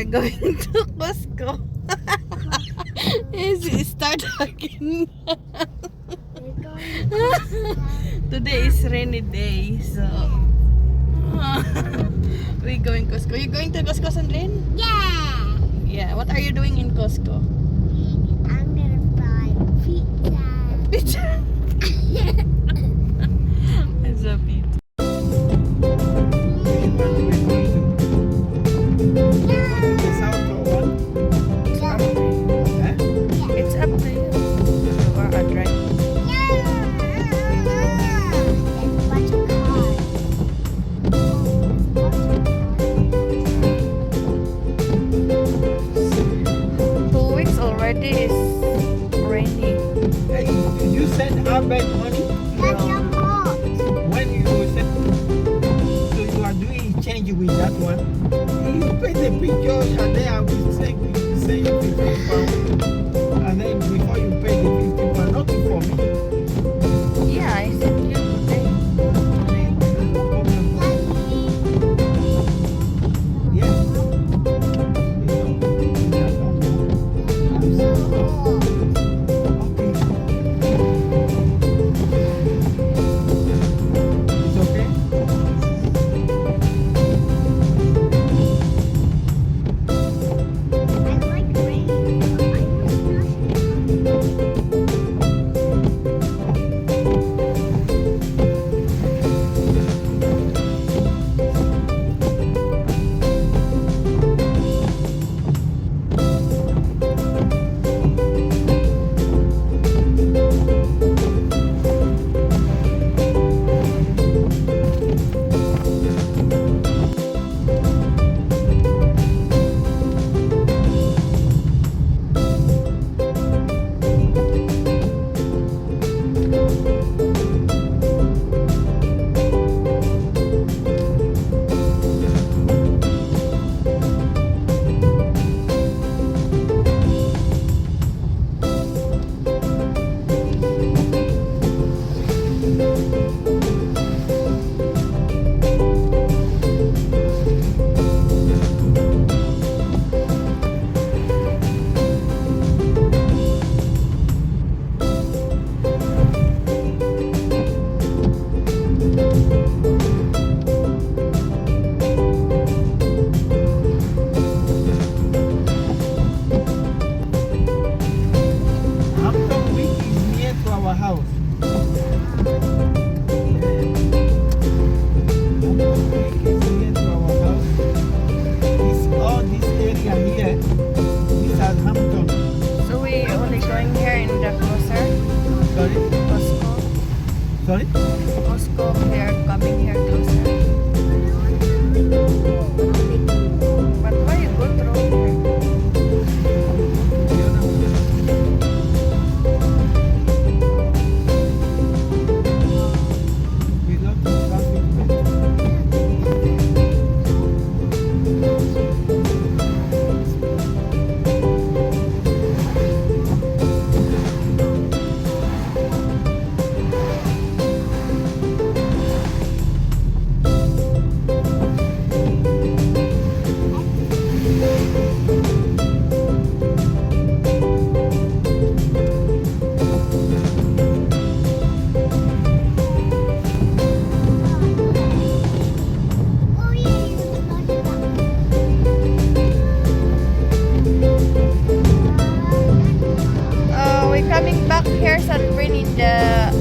are going to Costco. Yes, start again. Today is rainy day, so we're going Costco. You going to Costco, Sandrine? Yeah. Yeah. What are you doing in Costco? I'm gonna buy pizza. Pizza. It's a pizza. It's up to you. You are a driver. Already is rainy. Hey, you send our bank money? That's your fault. When you send, so you are doing change with that one. You pay the picture and then I will say you 50 pounds. And then before you pay the 50 pounds, not for me. Yeah, I sent you today. Yeah. It's okay. I like rain. I was Hampton Week is near to our house. Hampton Week is near to our house. It's all this area here. This is Hampton. So we only going here in the closer Sorry? Costco. Sorry? Costco, we are coming here closer. But why you go through here? You know. Without the traffic. Oh yeah, you can We're coming back here, Sandrine, in the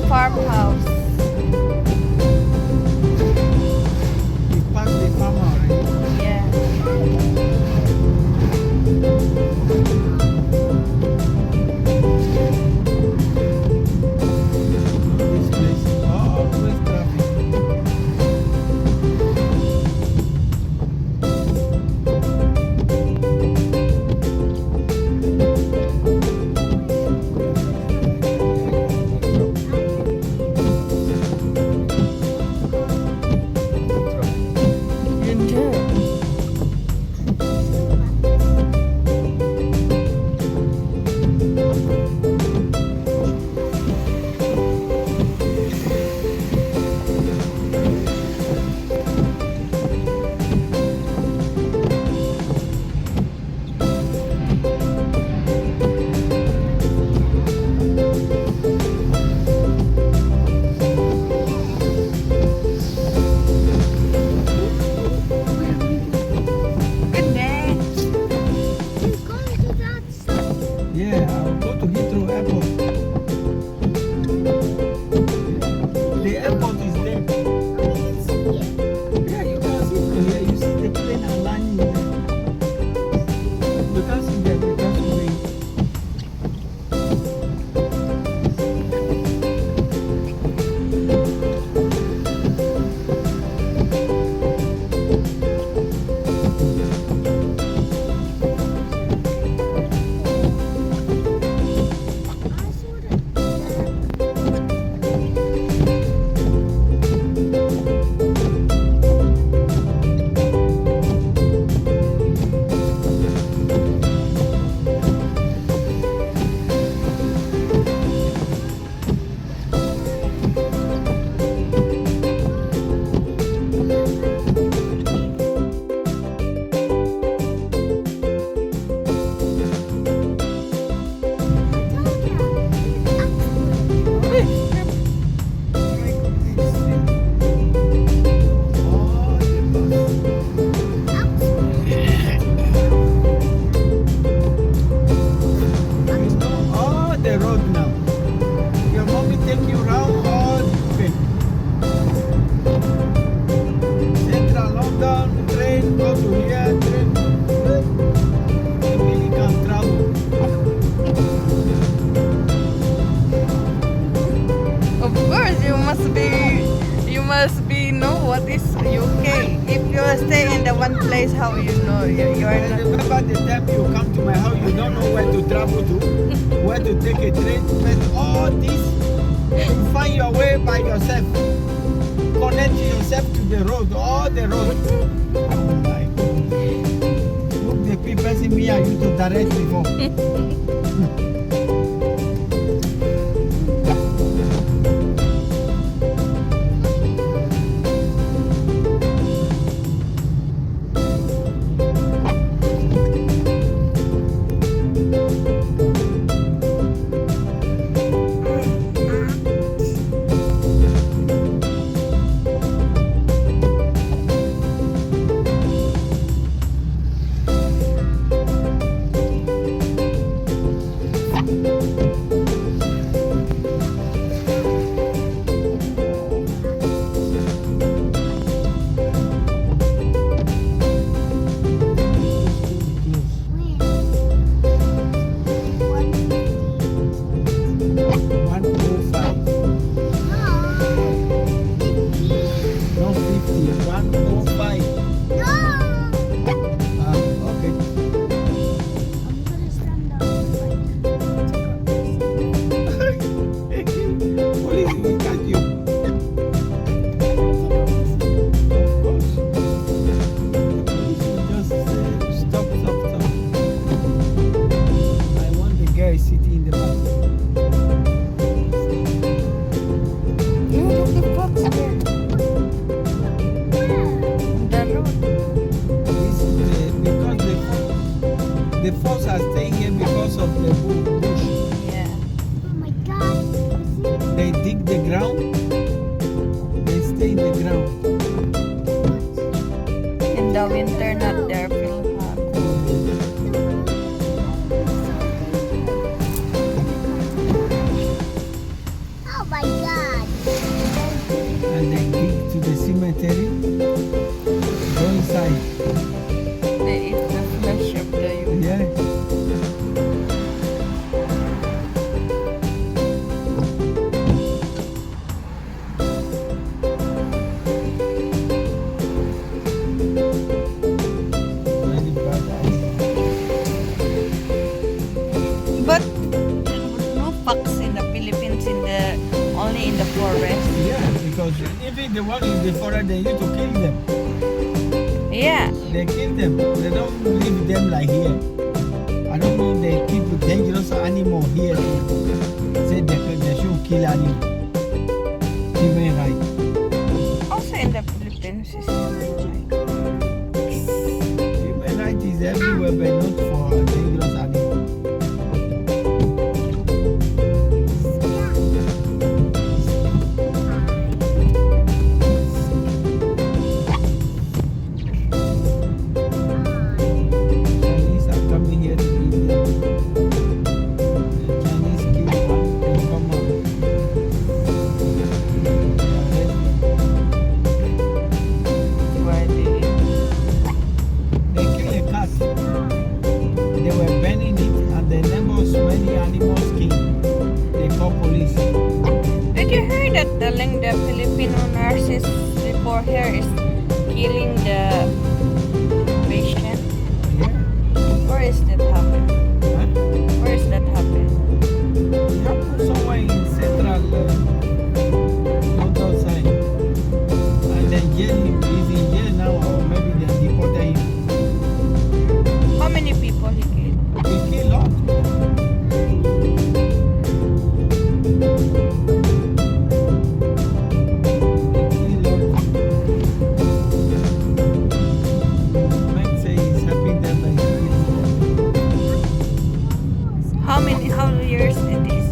farmhouse. We passed the farm already. Yeah. This place is always traffic. Yeah, I'll go to Heathrow Airport. The airport is there. Yeah, you can see from here. You see the plane are landing there. You can see them because we. Of course, you must be know what is UK. If you stay in the one place, how you know you are not. Remember the time you come to my house, you don't know where to travel to, where to take a train, but all this, you find your way by yourself. Connect yourself to the road, all the road. Oh my God. Look, the people see me and you to direct before. The folks are staying here because of the bush. Yeah. Oh my God. They dig the ground. They stay in the ground. In the winter, not there, feel hot. Oh my God. And they dig to the cemetery. Go inside. They eat the flesh of the youth. Yeah. Very bad idea. But no fox in the Philippines only in the forest. Yeah, because even the one in the forest, they need to kill them. Yeah. They kill them. They don't leave them like here. I don't know. They keep dangerous animal here. Say they should kill animal. Human right. Also in the Philippines is human right. Human right is everywhere, but not for dangerous animal. Chinese are coming here to eat them. any animals came, they call police. Did you hear that telling the Filipino nurses before here is killing the patient? Yeah. Where is that happen? Huh? Where is that happen? It happened somewhere in central, not outside. And then jail him. He's in jail now, or maybe they deported him. How many people he killed? He killed lot. How many years it is?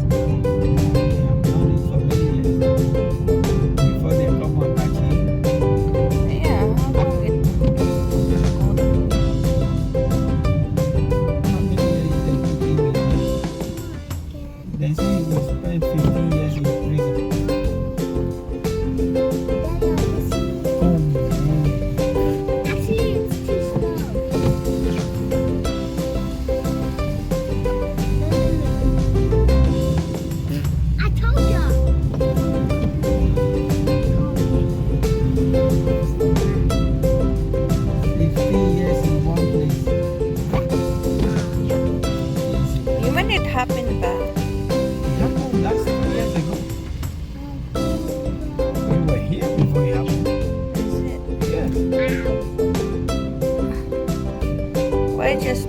Yeah, how long it They say he will spend 15 years in prison. Actually, it's too slow. I told you. 15 years in one place. Easy. When it happened ba? It happened last 2 years ago. We were here before it happened. Is it? Yes. Why just